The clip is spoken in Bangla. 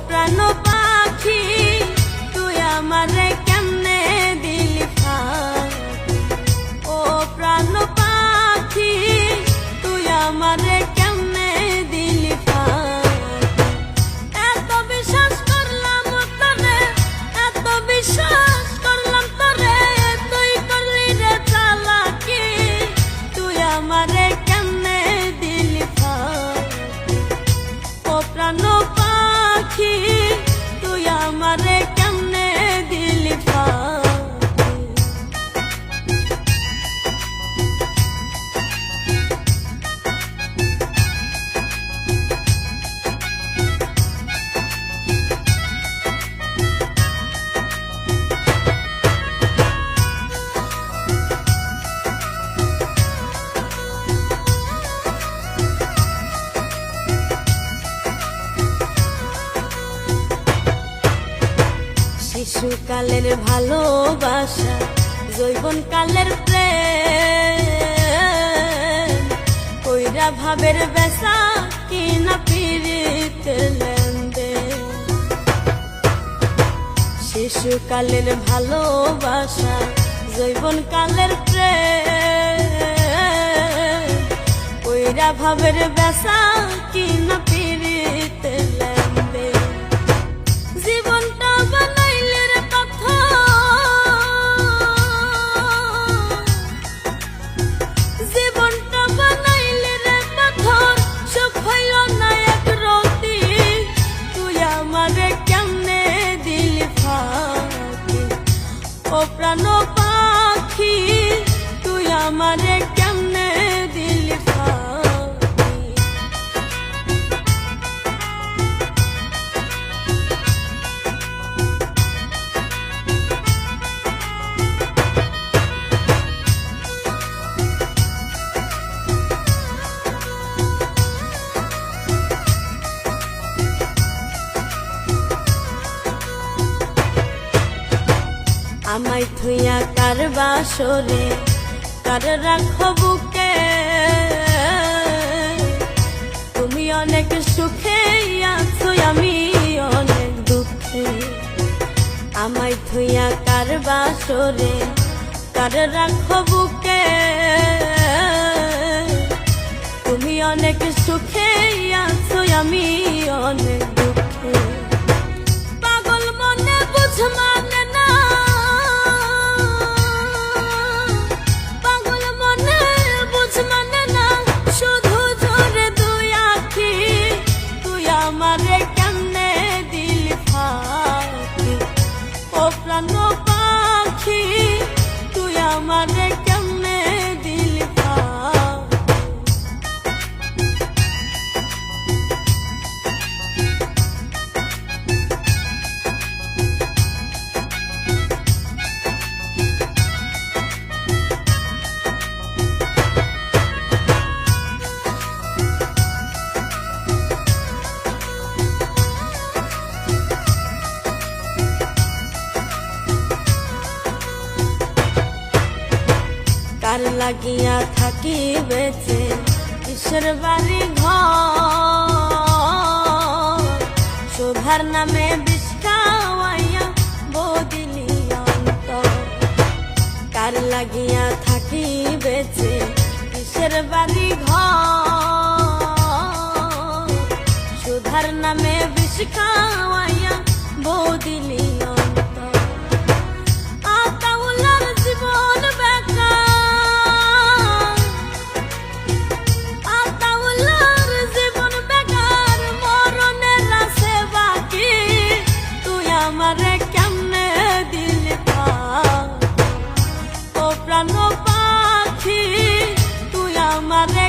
প্রাণ পাখি তুই আমারে কেমনে দিলি ফাঁকি, ও প্রাণ পাখি তুই আমারে কেমনে দিলি ফাঁকি। এত বিশ্বাস করলাম তোরে, এত বিশ্বাস করলাম তোরে, তুই করলি রে চালাকি, তুই আমারে কেমনে দিলি ফাঁকি, ও প্রাণ পাখি তুই আমারে কেমনে দিলি ফাঁকি। শিশুকালের ভালোবাসা, যৌবনকালের প্রেম, কইরা ভাবের বেচা কিনা পিরিতের লেনদেন। শিশুকালের ভালোবাসা, যৌবনকালের প্রেম, কইরা ভাবের বেচা কিনা পিরিতের লেনদেন। জীবনটা বানাইলে রে পাথর, জীবনটা বানাইলে রে পাথর, সুখ হইল না এক রতি, তুই আমারে কেমনে দিলি ফাঁকি, ও প্রাণ পাখি তুই আমারে কেমনে দিলি ফাঁকি। আমায় থুইয়া কার বাসরে কার রাখো বুকে, তুমি অনেক সুখে আছো আমি অনেক দুঃখে। আমায় থুইয়া কার বাসরে কার রাখো বুকে, তুমি অনেক সুখে আছো আমি অনেক দুঃখে। পাগল মনে বুঝ মানে না, পাগল মনে বুঝ মানে না, শুধু জোরে দুই আখি, তুই আমারে কেমনে দিলি ফাঁকি, ও প্রাণ পাখি তুই আমারে কেমনে দিলি ফাঁকি। কার লাগিয়া থাকি বেঁচে কিসের বাড়ি ঘর, শোভার নামে বিষ খাওয়াইয়া বদিলি অন্তর। কার লাগিয়া থাকি বেঁচে কিসের বাড়ি ঘর, শোভার নামে বিষ খাওয়াইয়া বদিলি অন্তর। আতাউল্লার জীবন বেকার, আতাউল্লার জীবন বেকার, মরণের আছে বাকি, তুই আমারে কেমনে দিলি ফাঁকি, ও প্রাণ পাখি তুই আমারে